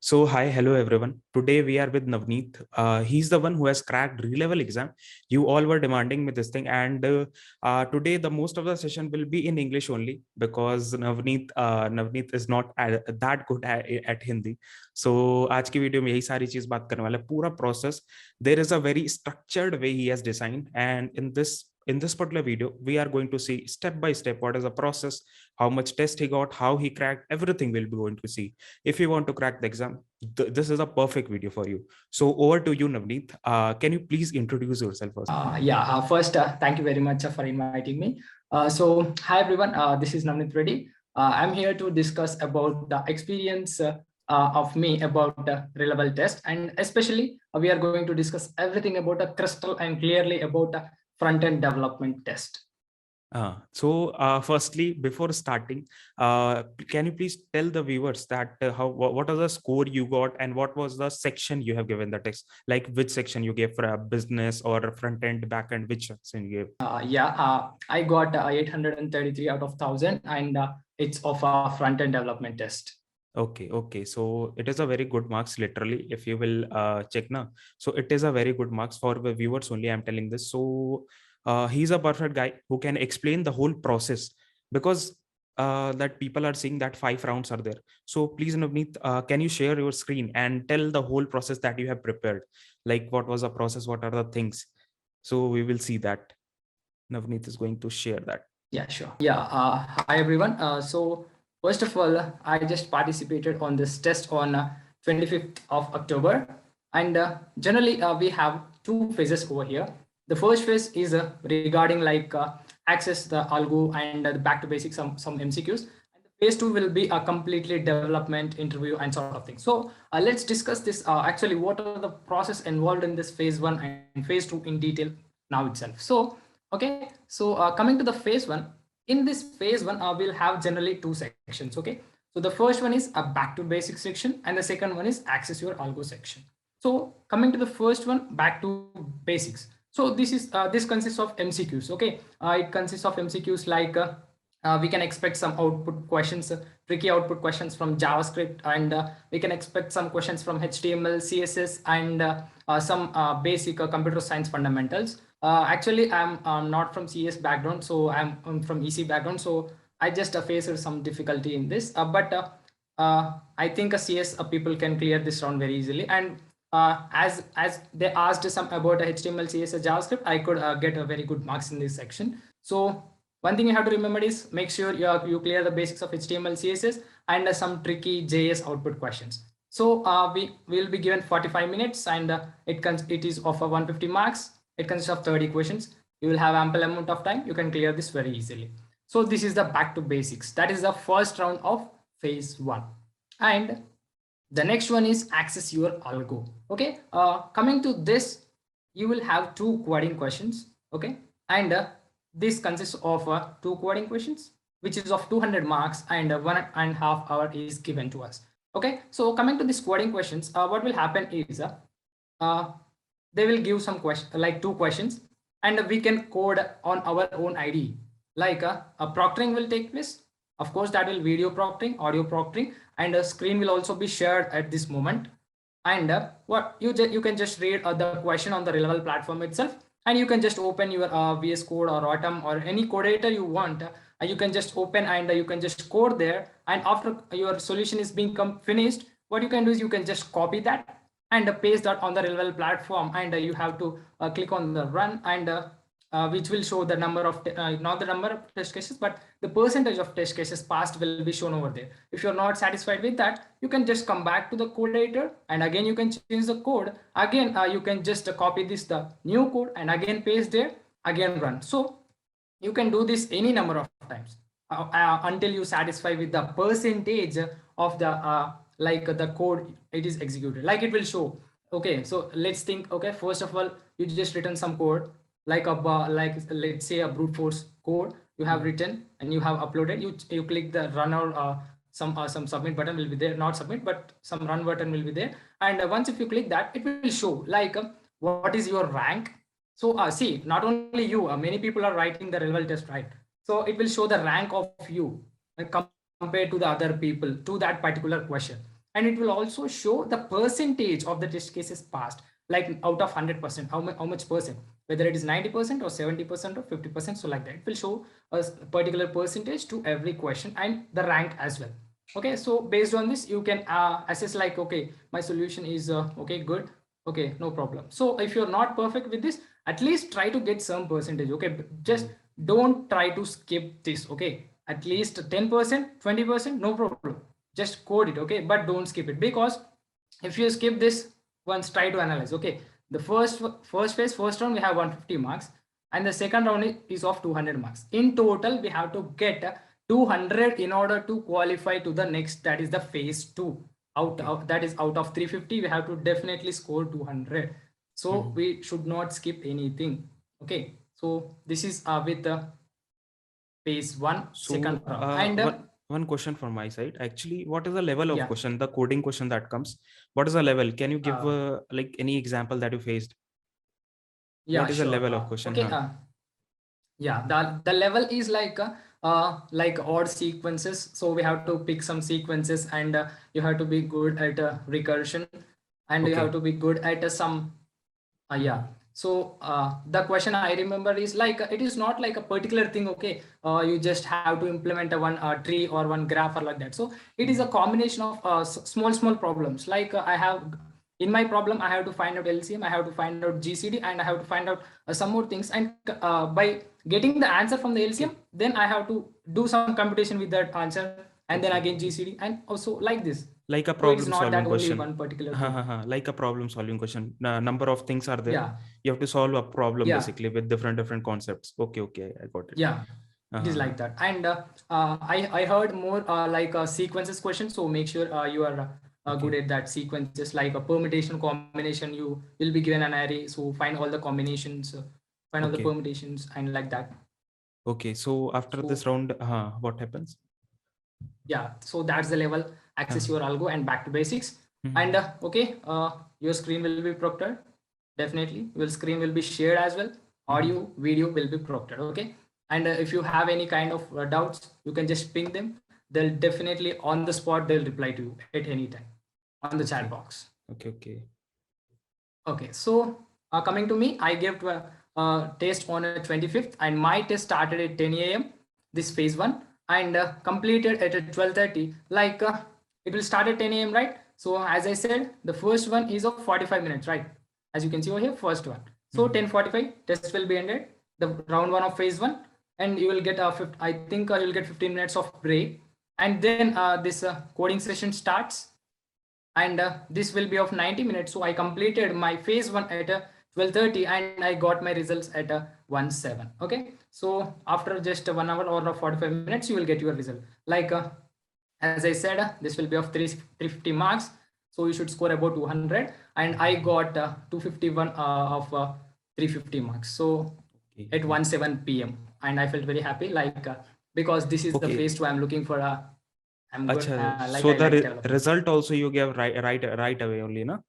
So hi, hello everyone. Today we are with Navneet. He's the one who has cracked re-level exam. You all were demanding me this thing, and today the most of the session will be in English only because Navneet is not that good at Hindi. So आज की video में यही सारी चीज बात करने वाला है पूरा process. There is a very structured way he has designed, and in this particular video we are going to see step by step what is the process, how much test he got, how he cracked, everything we'll be going to see. If you want to crack the exam, this is a perfect video for you. So over to you, Navneet. Can you please introduce yourself first? First, thank you very much for inviting me. Hi everyone, this is Navneet Reddy. I'm here to discuss about the experience of me about re-level test, and especially we are going to discuss everything about a crystal and clearly about a front-end development test. Firstly, before starting, can you please tell the viewers that what are the score you got and what was the section you have given the text? Like which section you gave for a business or front end, back end, which section you gave? I got 833 out of 1,000, and it's of a front end development test. Okay. So it is a very good marks, literally, if you will check now. So it is a very good marks for the viewers only. I'm telling this. So he's a perfect guy who can explain the whole process, because that people are saying that 5 rounds are there. So please, Navneet, can you share your screen and tell the whole process that you have prepared? Like what was the process? What are the things? So we will see that. Navneet is going to share that. Yeah, sure. Hi everyone. First of all, I just participated on this test on 25th of October. And generally, we have two phases over here. The first phase is regarding access the algo and the back to basics, some MCQs. And the phase 2 will be a completely development interview and sort of thing. So let's discuss this actually what are the process involved in this phase 1 and phase 2 in detail now itself. Coming to the phase 1, in this phase 1, we'll have generally two sections. Okay, so the first one is a back to basics section, and the second one is access your algo section. So coming to the first one, back to basics. So this consists of MCQs. Okay, it consists of MCQs like we can expect some output questions, tricky output questions from JavaScript, and we can expect some questions from HTML, CSS, and some basic computer science fundamentals. Actually, I'm not from CS background, so I'm from EC background, so I just faced some difficulty in this. I think a CS people can clear this round very easily. And as they asked some about HTML, CSS, JavaScript, I could get a very good marks in this section. So one thing you have to remember is make sure you clear the basics of HTML, CSS, and some tricky JS output questions. So we will be given 45 minutes, and it is of 150 marks. It consists of 30 questions. You will have ample amount of time. You can clear this very easily. So this is the back to basics. That is the first round of phase 1. And the next one is access your algo. Okay, coming to this, you will have two coding questions. Okay, and this consists of two coding questions, which is of 200 marks, and 1.5 hours is given to us. Okay, so coming to these coding questions, what will happen is they will give some question like two questions, and we can code on our own ID. Like a proctoring will take place. Of course, that will video proctoring, audio proctoring, and a screen will also be shared at this moment. And what you can just read the question on the Re-level platform itself, and you can just open your VS Code or Atom or any code editor you want. You can just open, and you can just code there. And after your solution is being finished, what you can do is you can just copy that and paste that on the Re-level platform, and you have to click on the run, and which will show the number of not the number of test cases, but the percentage of test cases passed will be shown over there. If you're not satisfied with that, you can just come back to the code editor, and again you can change the code. Again you can just copy the new code and again paste there, again run. So you can do this any number of times until you satisfy with the percentage of the the code it is executed. Like it will show. Okay, so let's think. Okay, first of all, you just written some code like let's say a brute force code you have written and you have uploaded. You click the run, or some submit button will be there, not submit but some run button will be there, and once if you click that, it will show like what is your rank. So see, not only you, many people are writing the Re-level test, right? So it will show the rank of you compared to the other people to that particular question. and it will also show the percentage of the test cases passed, like out of 100%, how much percent, whether it is 90% or 70% or 50%. So like that, it will show a particular percentage to every question and the rank as well. Okay, so based on this, you can assess like, okay, my solution is okay, good, okay, no problem. So if you're not perfect with this, at least try to get some percentage. Okay, just don't try to skip this. Okay, at least 10%, 20%, no problem, just code it. Okay, but don't skip it, because if you skip this, once try to analyze. Okay, the first phase, first round we have 150 marks, and the second round is of 200 marks. In total we have to get 200 in order to qualify to the next, that is the phase 2. That is out of 350 we have to definitely score 200. So we should not skip anything. Okay, so this is with the phase 1 So, second round. And one question from my side. Actually, what is the level of yeah. question, the coding question that comes? What is the level? Can you give like any example that you faced? Yeah, What is sure. the level of question? Okay. Yeah, the level is like odd sequences. So we have to pick some sequences, and you have to be good at recursion, and you have to be good at some yeah. So the question I remember is like, it is not like a particular thing. Okay, you just have to implement a one tree or one graph or like that. So it is a combination of small problems. Like I have in my problem, I have to find out LCM, I have to find out GCD, and I have to find out some more things. And by getting the answer from the LCM, then I have to do some computation with that answer, and then again GCD, and also like this. Like a So problem it's not solving that only question. one particular thing. Like a problem solving question. Number of things are there. Yeah. You have to solve a problem Yeah. basically with different concepts. Okay, I got it. Yeah, it is like that. And I heard more like a sequences question. So make sure you are good at that sequences, like a permutation, combination. You will be given an array, so find all the combinations, find all the permutations, and like that. Okay, so after this round, what happens? Yeah, so that's the level. Access your algo and back to basics. And okay, your screen will be proctored. Definitely, your screen will be shared as well. Audio, video will be proctored. Okay, and if you have any kind of doubts, you can just ping them. They'll definitely on the spot, they'll reply to you at any time on the chat box. Okay, so coming to me, I gave a test on 25th, and my test started at 10 a.m. this phase 1, and completed at 12:30. Like it will start at 10 a.m. right? So as I said, the first one is of 45 minutes, right? As you can see over here, first one. So 10:45 test will be ended, the round 1 of phase 1, and you will get I think you'll get 15 minutes of break, and then this coding session starts, and this will be of 90 minutes. So I completed my phase 1 at 12:30, and I got my results at 1:07. Okay, so after just 1 hour or 45 minutes, you will get your result. Like as I said, this will be of 350 marks, so you should score about 200, and I got 251 of 350 marks. So at 1:07 p.m. and I felt very happy, like because this is the phase 2 I'm looking for. I'm good. Like so the result also you gave right away only, no?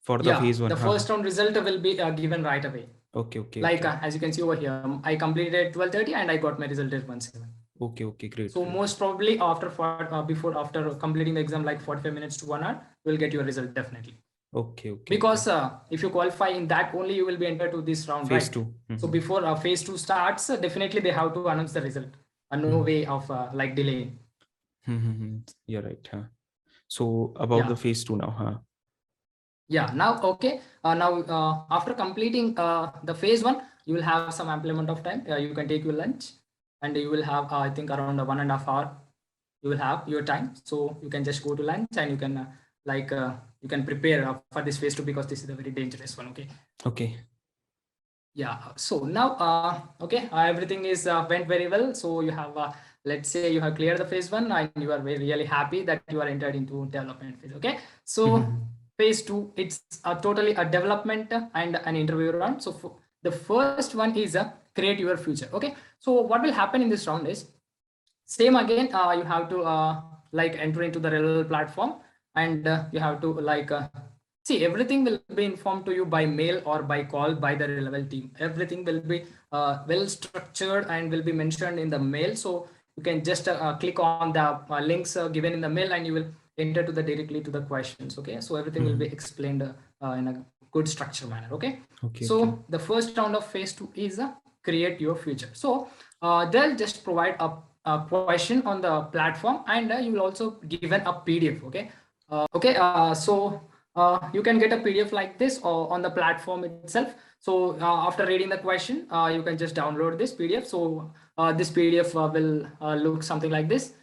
For the phase 1. The first round result will be given right away. Okay. Like as you can see over here, I completed at 12:30 and I got my result at 1:07. Okay, great. So most probably after completing the exam, like 45 minutes to 1 hour, you'll get your result definitely. Okay. Because if you qualify in that only, you will be entered to this round, phase right? 2. So before phase 2 starts, definitely they have to announce the result. No way of like delaying. You're right. So about the phase 2 now. Yeah, now okay. Now after completing the phase 1, you will have some ample amount of time. You can take your lunch, and you will have I think around 1.5 hours. You will have your time, so you can just go to lunch, and you can you can prepare for this phase 2, because this is a very dangerous one. Okay. Yeah. So now okay, everything is went very well. So you have let's say you have cleared the phase 1, and you are really happy that you are entered into development phase. Okay. So phase 2, it's totally a development and an interview round. So the first one is create your future. Okay. So what will happen in this round is same again. You have to like enter into the Rel platform, and you have to like see, everything will be informed to you by mail or by call by the relevant team. Everything will be well structured and will be mentioned in the mail. So you can just click on the links given in the mail, and you will enter to the directly to the questions. Okay, so everything will be explained in a good structure manner. Okay, so the first round of phase 2 is create your future. So they'll just provide a question on the platform, and you will also given a PDF. Okay, so you can get a PDF like this or on the platform itself. So after reading the question, you can just download this PDF. So this PDF will look something like this.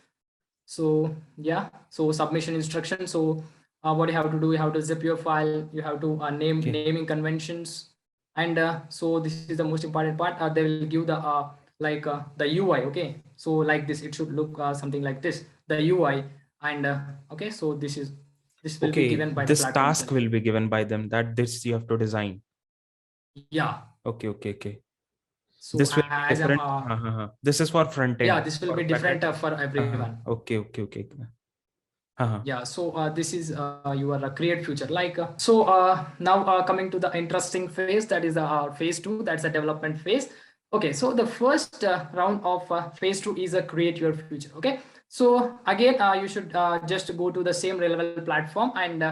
So yeah, so submission instruction. So what you have to do, you have to zip your file, you have to naming conventions, and so this is the most important part. They will give the the UI. Okay, so like this, it should look something like this, the UI, and okay, so this will be given by this the platform task itself. will be given by them, that this you have to design. Yeah. Okay. So This will be as different. This is for front end. Yeah, this will be different for everyone. Okay. Yeah, so this is your create future. Now coming to the interesting phase, that is phase 2, that's the development phase. Okay, so the first round of phase 2 is a create your future. Okay, so again you should just go to the same Relevel platform, and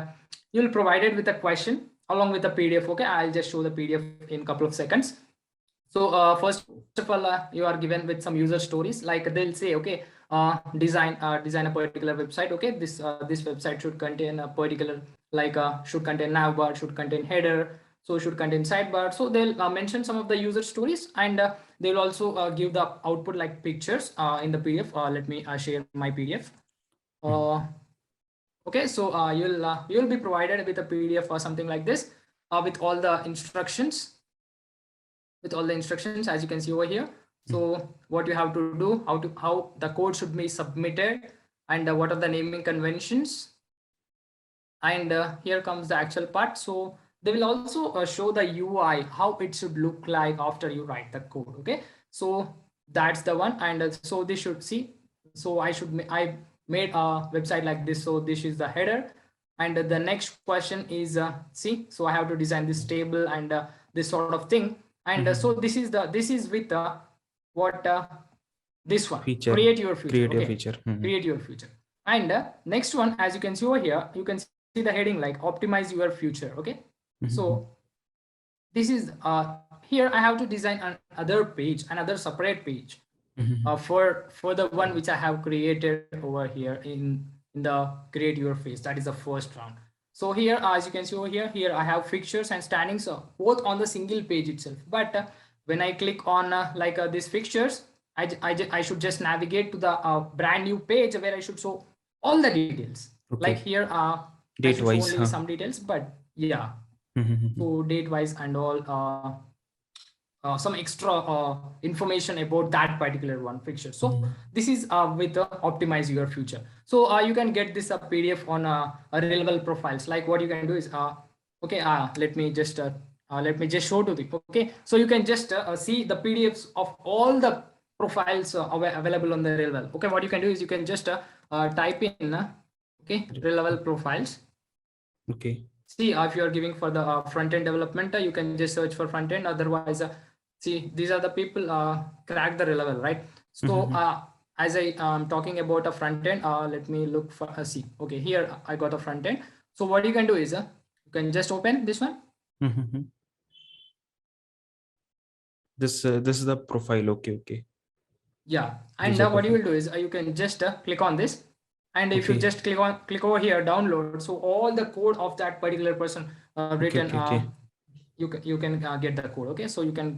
you'll provided with a question along with the PDF. Okay, I'll just show the PDF in a couple of seconds. So first of all, you are given with some user stories, like they'll say, okay, design a particular website. Okay, this website should contain a particular, should contain navbar, should contain header, so should contain sidebar. So they'll mention some of the user stories, and they'll also give the output like pictures in the PDF. Let me share my PDF. Okay, so you'll be provided with a PDF or something like this with all the instructions. As you can see over here. So what you have to do, how the code should be submitted, and what are the naming conventions, and here comes the actual part. So they will also show the UI, how it should look like after you write the code. Okay, so that's the one, and so they should see. So I made a website like this. So this is the header, and the next question is see, so I have to design this table and this sort of thing. And so this is with this one, feature. Create your future. Create your future. And next one, as you can see over here, you can see the heading like optimize your future. Okay, so this is here I have to design another separate page for the one which I have created over here in the create your phase. That is the first round. So here, as you can see over here, I have fixtures and standings both on the single page itself. But when I click on these fixtures, I should just navigate to the brand new page where I should show all the details. Okay. Like here, date wise, only some details, but yeah. So date wise and all, some extra information about that particular one fixture. So this is with optimize your future. So you can get this PDF on a Relevel profiles. Like what you can do is okay, let me just show to you. Okay, so you can just see the PDFs of all the profiles available on the Relevel. Okay, what you can do is you can just type in okay, Relevel profiles. Okay, see if you are giving for the front-end development, you can just search for front-end. Otherwise see, these are the people crack the Relevel, right? So as I am talking about a front end, let me look for see. Okay, here I got a front end. So what you can do is you can just open this one. This is the profile. Okay. Yeah, and what you will do is you can just click on this, and if you just click over here, download. So all the code of that particular person written. You can get the code. Okay, so you can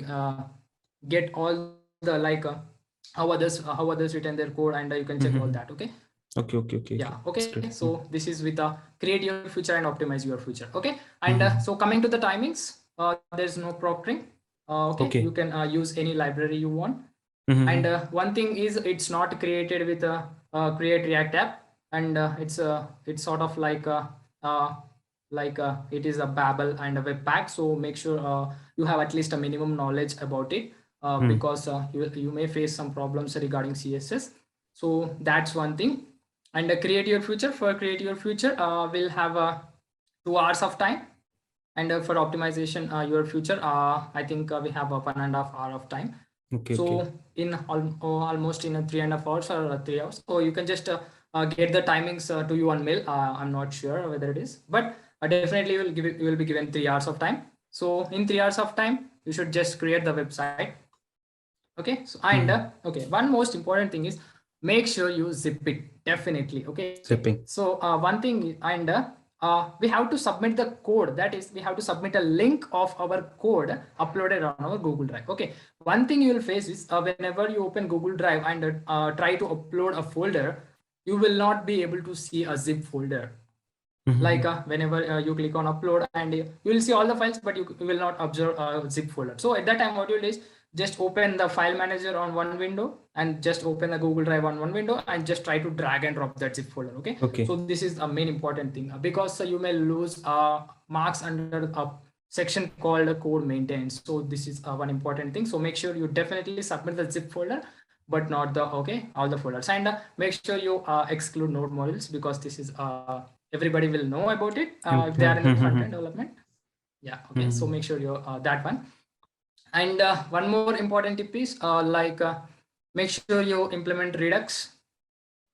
get all the how others written their code, and you can check all that. Okay. Yeah. Okay. So this is with create your future and optimize your future. Okay. And so coming to the timings, there's no proctoring. Okay. You can use any library you want. And one thing is it's not created with a create React app, and it's sort of like it is a Babel and a Webpack. So make sure you have at least a minimum knowledge about it because you may face some problems regarding CSS. So that's one thing. And create your future, we'll have 2 hours of time. And for optimization your future, I think we have a 1.5 hour of time. In almost in 3.5 hours or 3 hours. So you can just get the timings to you on mail. I'm not sure whether it is, but definitely you will be given 3 hours of time. So in 3 hours of time, you should just create the website. Okay. So and okay, one most important thing is make sure you zip it. Definitely. Okay. Zipping. So one thing and we have to submit the code. That is, we have to submit a link of our code uploaded on our Google Drive. Okay. One thing you will face is whenever you open Google Drive and try to upload a folder, you will not be able to see a zip folder. Like whenever you click on upload and you will see all the files, but you will not observe a zip folder. So at that time, what you'll do is just open the file manager on one window and just open the Google Drive on one window and just try to drag and drop that zip folder. Okay. Okay. So this is a main important thing because you may lose marks under a section called code maintenance. So this is one important thing. So make sure you definitely submit the zip folder, but not the all the folders, and make sure you exclude node modules because this is everybody will know about it if they are in the front end development. Yeah. Okay. So make sure you that one. And one more important tip is make sure you implement Redux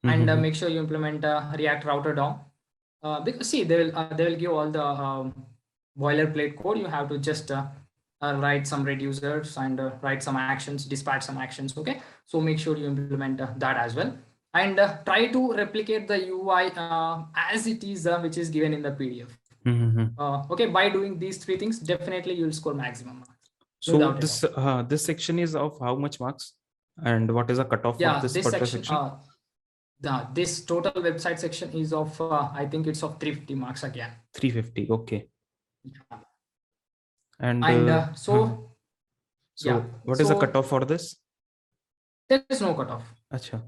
and make sure you implement React Router DOM because see they will give all the boilerplate code. You have to just write some reducers and write some actions, dispatch some actions. Okay. So make sure you implement that as well. And try to replicate the UI as it is, which is given in the PDF. Okay, by doing these 3 things, definitely you'll score maximum marks. So this section is of how much marks, and what is the cutoff for this particular section? This total website section is of I think it's of 350 marks again. 350. Okay. Yeah. And so yeah. What is the cutoff for this? There is no cutoff. Acha.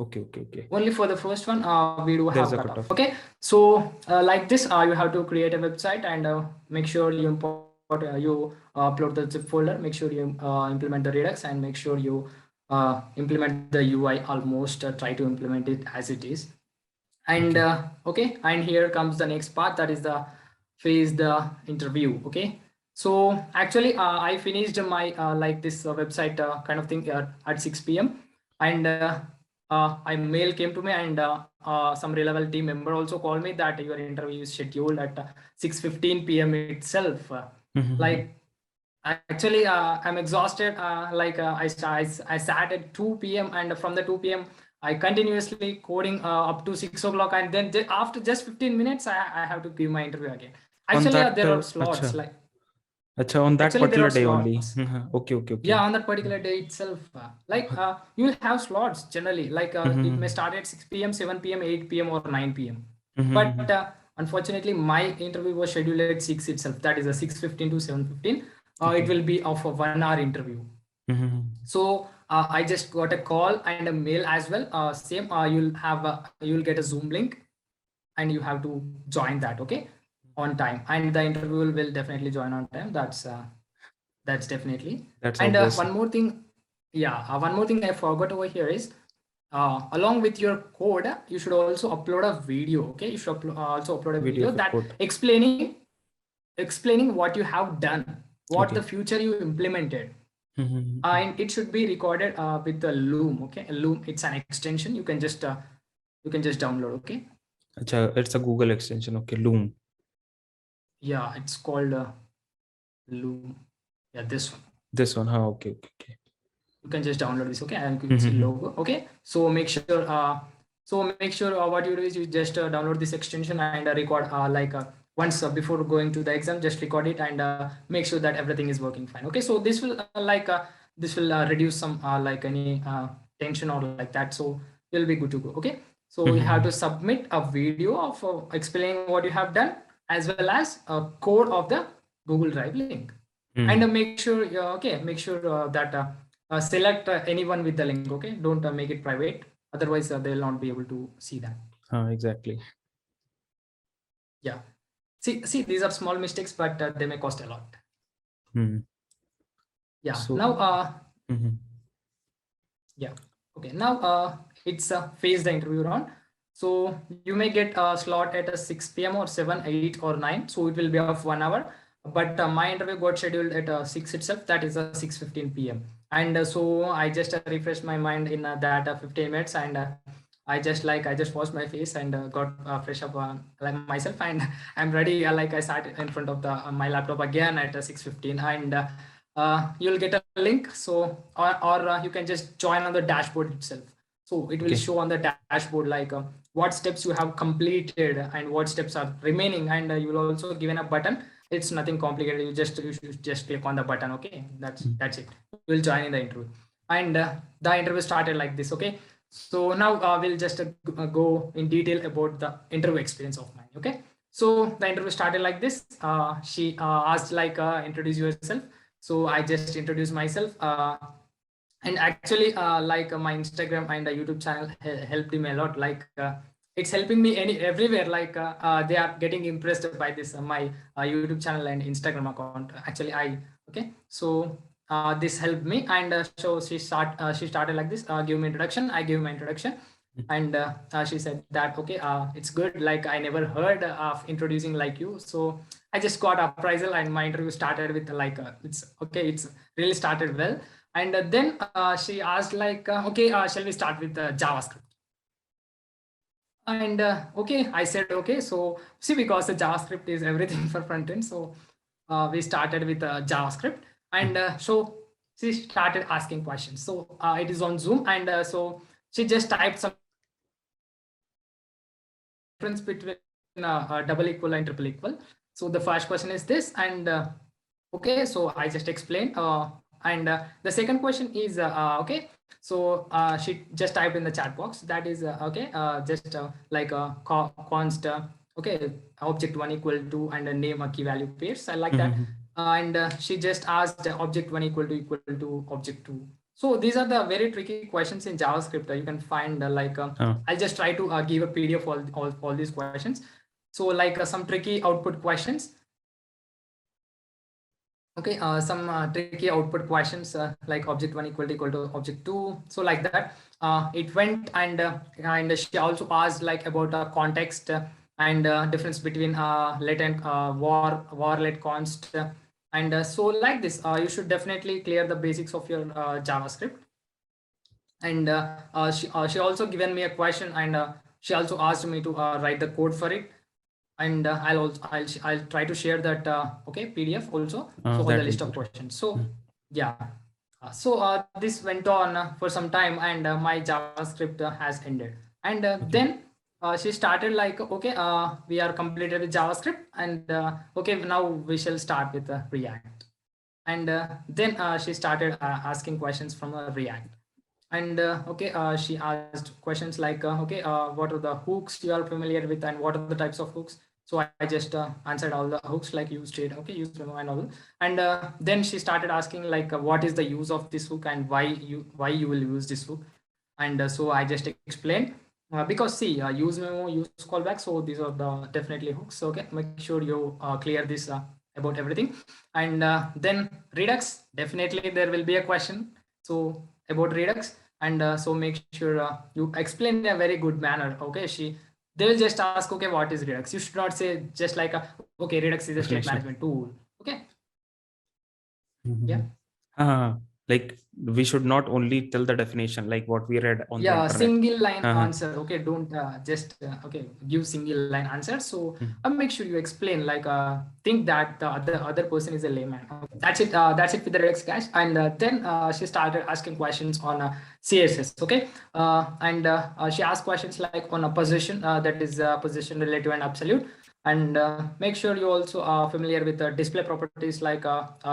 Okay. Only for the first one, we do have a cutoff. Okay, so like this, you have to create a website and make sure you import, you upload the zip folder. Make sure you implement the Redux and make sure you implement the UI. Almost try to implement it as it is. And okay, and here comes the next part. That is the phase the interview. Okay. So actually, I finished my like this website kind of thing at 6 p.m. and a mail came to me, and some relevant team member also called me that your interview is scheduled at 6:15 p.m. itself. Like actually, I'm exhausted. I sat at 2 p.m. and from the 2 p.m. I continuously coding up to 6 o'clock, and then after just 15 minutes, I have to give my interview again. Actually, there are slots like. On that particular day only. Okay. Yeah, on that particular day itself, you will have slots generally. Like it may start at 6 p.m., 7 p.m., 8 p.m., or 9 p.m. But unfortunately, my interview was scheduled at 6 itself. That is a 6:15 to 7:15. It will be of a 1 hour interview. So I just got a call and a mail as well. Same, you'll get a Zoom link, and you have to join that. Okay. On time, and the interview will definitely join on time. That's definitely. And one more thing, one more thing I forgot over here is along with your code, you should also upload a video. Okay, you should also upload a video that explaining what you have done, what the future you implemented, and it should be recorded with the Loom. Okay, Loom, it's an extension. You can just download. Okay. It's a Google extension. Okay, Loom. Yeah, it's called Loom. Yeah, this one. This one. Okay. You can just download this. Okay, and you can see logo. Okay, so make sure. What you do is you just download this extension and record once before going to the exam. Just record it and make sure that everything is working fine. Okay, so this will reduce some any tension or like that. So you'll be good to go. Okay, so you have to submit a video of explaining what you have done, as well as a code of the Google Drive link, and make sure that select anyone with the link. Okay, don't make it private, otherwise they will not be able to see that. Exactly. Yeah. See, these are small mistakes, but they may cost a lot. Yeah. So, now. Yeah. Okay. Now it's phase the interview round. So you may get a slot at 6 p.m. or 7, 8, or 9. So it will be of 1 hour. But my interview got scheduled at 6 itself. That is 6:15 p.m. And so I just refreshed my mind in that 15 minutes, and I just washed my face and got fresh up like myself, and I'm ready. Like I sat in front of the my laptop again at 6:15, and you'll get a link. So or you can just join on the dashboard itself. So it will Okay. show on the dashboard like what steps you have completed and what steps are remaining, and you will also given a button. It's nothing complicated. You should just click on the button. Okay, that's it. You'll join in the interview, and the interview started like this. Okay, so now we'll just go in detail about the interview experience of mine. Okay, so the interview started like this. She asked like introduce yourself. So I just introduced myself. And actually like my Instagram and YouTube channel helped me a lot. Like it's helping me everywhere. Like they are getting impressed by this my YouTube channel and Instagram account. Actually okay, so this helped me, and so she started like this. Give me introduction. I gave my introduction, and she said that okay, it's good. Like I never heard of introducing like you, so I just got appraisal, and my interview started with like it's okay. It's really started well. And then she asked like, okay, shall we start with JavaScript? And okay, I said, okay. So see, because the JavaScript is everything for front end. So we started with JavaScript, and so she started asking questions. So it is on Zoom, and so she just typed some difference between double equal and triple equal. So the first question is this, and okay, so I just explained. And the second question is okay, so she just typed in the chat box, that is okay, just like a const okay, object 1 equal to, and a name a key value pairs. I like that. And she just asked object 1 equal to object 2. So these are the very tricky questions in JavaScript. You can find like I'll just try to give a PDF all these questions. So like some tricky output questions. Okay, some tricky output questions like object 1 equal to object 2. So like that, it went, and she also asked like about context and difference between let and var let const. And so like this, you should definitely clear the basics of your JavaScript. And she also given me a question, and she also asked me to write the code for it. And I'll try to share that okay, PDF also. So all the list of questions. So yeah, so this went on for some time, and my JavaScript has ended. And then she started like, okay, we are completed with JavaScript, and okay, now we shall start with React. And then she started asking questions from React. And okay, she asked questions like okay, what are the hooks you are familiar with, and what are the types of hooks? So I just answered all the hooks like use state, okay, use memo and all. And then she started asking like what is the use of this hook, and why you will use this hook. And so I just explained because see, use memo, use callback, so these are the definitely hooks. So, okay, make sure you clear this about everything. And then Redux, definitely there will be a question so about Redux. And so make sure you explain in a very good manner. Okay, they will just ask, okay, what is Redux? You should not say just like okay, Redux is a state management tool. Okay. Yeah. Like we should not only tell the definition like what we read on the internet. Single line answer. Okay, don't just okay, give single line answer. So make sure you explain like think that the other person is a layman. Okay, that's it with the Redux, guys. And then she started asking questions on CSS. Okay, and she asked questions like on a position, that is position, relative, and absolute. And make sure you also are familiar with the display properties like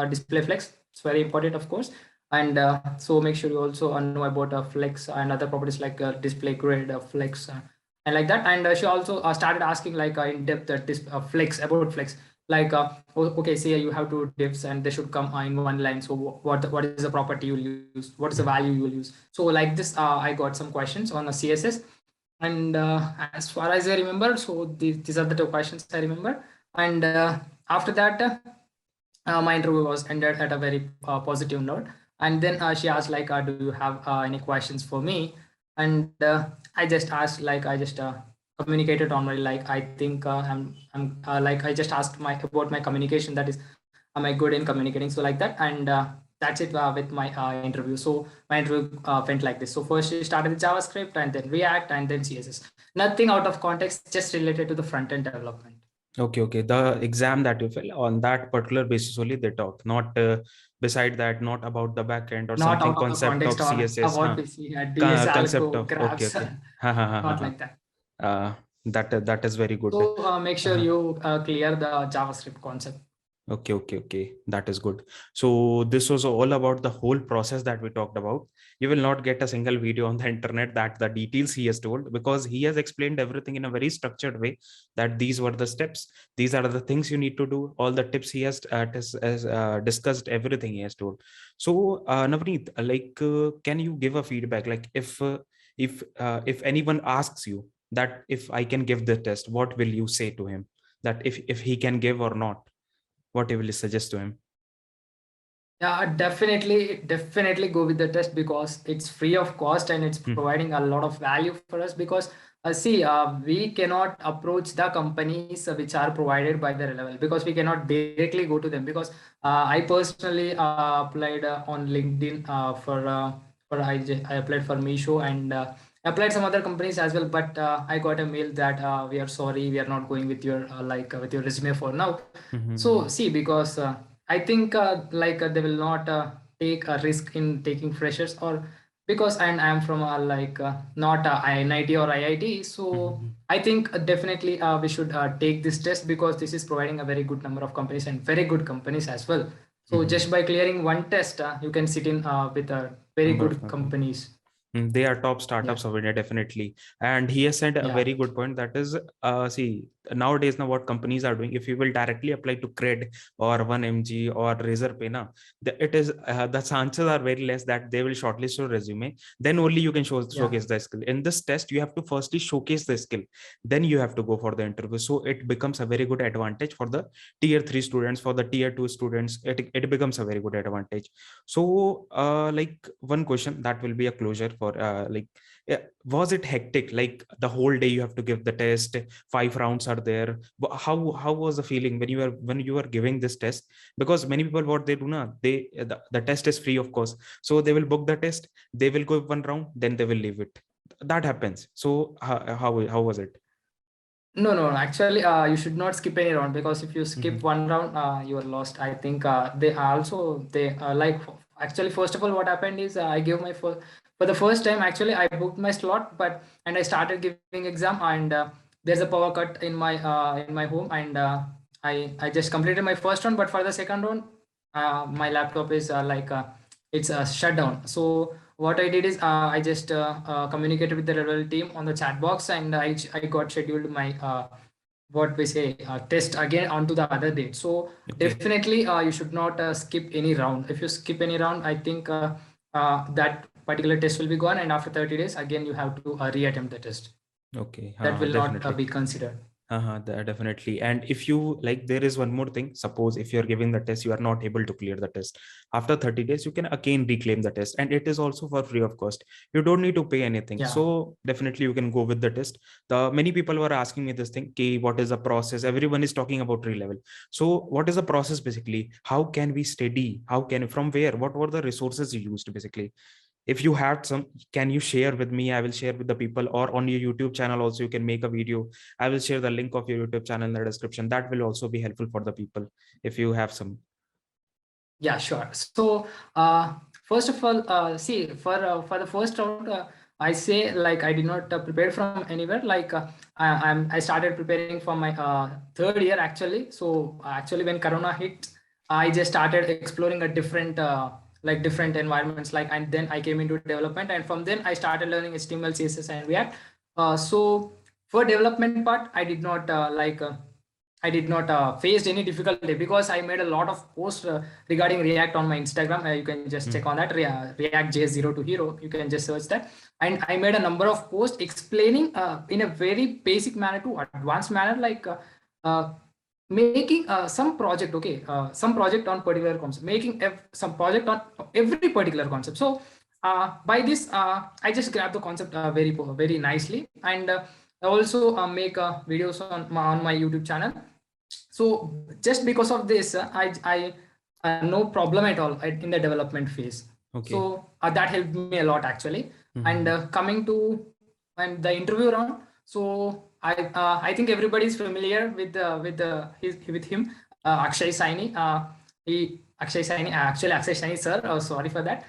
display flex. It's very important, of course. And so make sure you also know about flex and other properties like display grid, flex, and like that. And she also started asking like in depth flex, about flex, like okay, say you have two divs and they should come in one line. So what is the property you will use? What is the value you will use? So like this, I got some questions on a CSS. And as far as I remember, so these are the two questions I remember. And after that, my interview was ended at a very positive note. And then she asked like, do you have any questions for me? And I just asked like, I just communicated on my, like, I think I'm like, I just asked about my communication, that is, am I good in communicating? So like that. And that's it with my interview. So my interview went like this. So first we started with JavaScript and then React and then CSS. Nothing out of context, just related to the front end development. Okay, okay. The exam that you fill on that particular basis only they talk, not beside that, not about the back end or Not something out of the concept of context on CSS, what huh? we see at DS, Concept Algo, of okay, Grabs, okay. Ha ha ha ha. not Ha. like that. That is very good. So make sure Uh-huh. you clear the JavaScript concept. Okay, okay, okay. That is good. So this was all about the whole process that we talked about. You will not get a single video on the internet that the details he has told, because he has explained everything in a very structured way, that these were the steps. These are the things you need to do. All the tips he has discussed, everything he has told. So Navneet, can you give a feedback? Like if anyone asks you that if I can give the test, what will you say to him? That if he can give or not? What you will suggest to him? Yeah, definitely go with the test because it's free of cost and it's Hmm. providing a lot of value for us because see, we cannot approach the companies which are provided by the level because we cannot directly go to them because I personally applied on LinkedIn I applied for Meesho and applied some other companies as well, but I got a mail that we are sorry, we are not going with your with your resume for now. So Hmm. see, because I think they will not take a risk in taking freshers or because and I'm from not NIT or IIT. So Hmm. I think definitely we should take this test because this is providing a very good number of companies and very good companies as well. So just Hmm. by clearing one test, you can sit in with very Number of good company. companies. They are top Yeah, startups of India, definitely. And he has said a yeah, very good point, that is, see, nowadays now what companies are doing, if you will directly apply to Cred or 1MG or Razorpay, na, it is the chances are very less that they will shortlist your resume. Then only you can yeah. showcase the skill. In this test, you have to firstly showcase the skill. Then you have to go for the interview. So it becomes a very good advantage for the tier 3 students, for the tier 2 students. It becomes a very good advantage. So one question that will be a closure for yeah, was it hectic, like the whole day you have to give the test, 5 rounds are there? How was the feeling when you were giving this test? Because many people, what they do now, the test is free of course, so they will book the test, they will go 1 round, then they will leave it. That happens. So how was it? No, no, actually, you should not skip any round because if you skip Hmm. one round, you are lost. I think they also they actually first of all, what happened is I gave my first for the first time. Actually, I booked my slot, but and I started giving exam and there's a power cut in my home and I just completed my first round, but for the second round, my laptop is it's shut down. So what I did is I just communicated with the rebel team on the chat box and I got scheduled my what we say test again onto the other date. So Okay. definitely you should not skip any round. If you skip any round, I think that particular test will be gone and after 30 days again you have to reattempt the test. Okay. That will not Definitely. be considered. Definitely. And if you like, there is one more thing. Suppose if you're giving the test, you are not able to clear the test. After 30 days, you can again reclaim the test. And it is also for free of cost. You don't need to pay anything. Yeah. So definitely you can go with the test. The many people were asking me this thing, okay, what is the process? Everyone is talking about re-level. So what is the process basically? How can we study? How can, from where? What were the resources you used basically? If you had some, can you share with me? I will share with the people, or on your YouTube channel also you can make a video. I will share the link of your YouTube channel in the description. That will also be helpful for the people if you have some. Yeah, sure. So, first of all, see for the first round, I say like I did not prepare from anywhere. I started preparing for my third year actually. So actually, when Corona hit, I just started exploring a different different environments. And then I came into development, and from then I started learning HTML, CSS, and React. So for development part, I did not faced any difficulty because I made a lot of posts regarding React on my Instagram. You can just check Hmm. on that React J0 to Hero. You can just search that, and I made a number of posts explaining in a very basic manner to advanced manner, uh, making some project. Okay, some project on particular concept, making some project on every particular concept. So by this, I just grabbed the concept very nicely, and I also make videos on my YouTube channel. So just because of this I no problem at all in the development phase. Okay. So that helped me a lot actually. And coming to the interview round, so I think everybody is familiar with him, Akshay Saini. Akshay Saini, actually Akshay Saini sir. Sorry for that.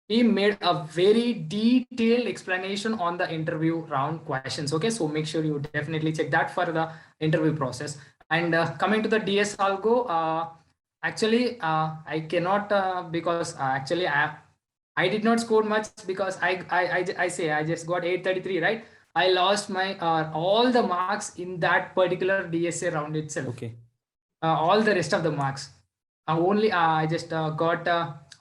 He made a very detailed explanation on the interview round questions. Okay, so make sure you definitely check that for the interview process. And coming to the DS Algo, actually I cannot because actually I did not score much because I say I just got 833, right? I lost my all the marks in that particular DSA round itself. Okay. All the rest of the marks. Only I just got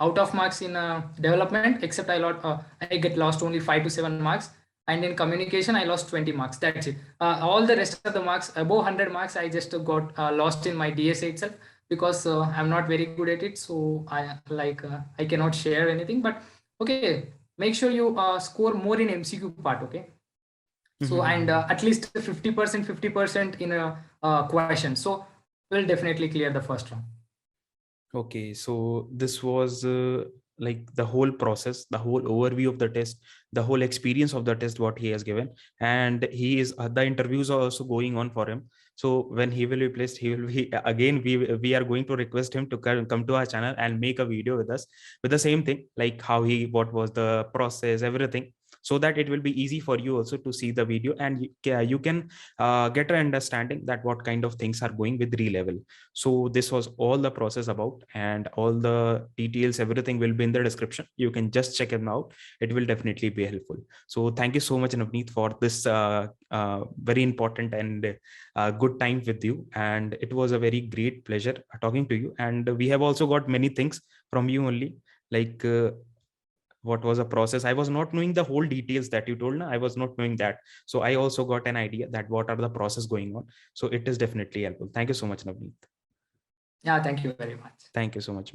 out of marks in development, except I get lost only 5 to 7 marks. And in communication, I lost 20 marks. That's it. All the rest of the marks, above 100 marks, I just got lost in my DSA itself because I'm not very good at it. So I cannot share anything. But okay, make sure you score more in MCQ part. Okay. So and at least 50% in a question. So we'll definitely clear the first round. Okay, so this was like the whole process, the whole overview of the test, the whole experience of the test, what he has given. And he is the interviews are also going on for him. So when he will be placed, he will be again, we are going to request him to come to our channel and make a video with us with the same thing, like what was the process, everything, so that it will be easy for you also to see the video, and you can get an understanding that what kind of things are going with re-level. So this was all the process about, and all the details, everything will be in the description. You can just check them out. It will definitely be helpful. So thank you so much, Navneet, for this very important and good time with you. And it was a very great pleasure talking to you. And we have also got many things from you only, like what was the process. I was not knowing the whole details that you told. I was not knowing that. So I also got an idea that what are the process going on. So it is definitely helpful. Thank you so much, Navneet. Yeah, thank you very much. Thank you so much.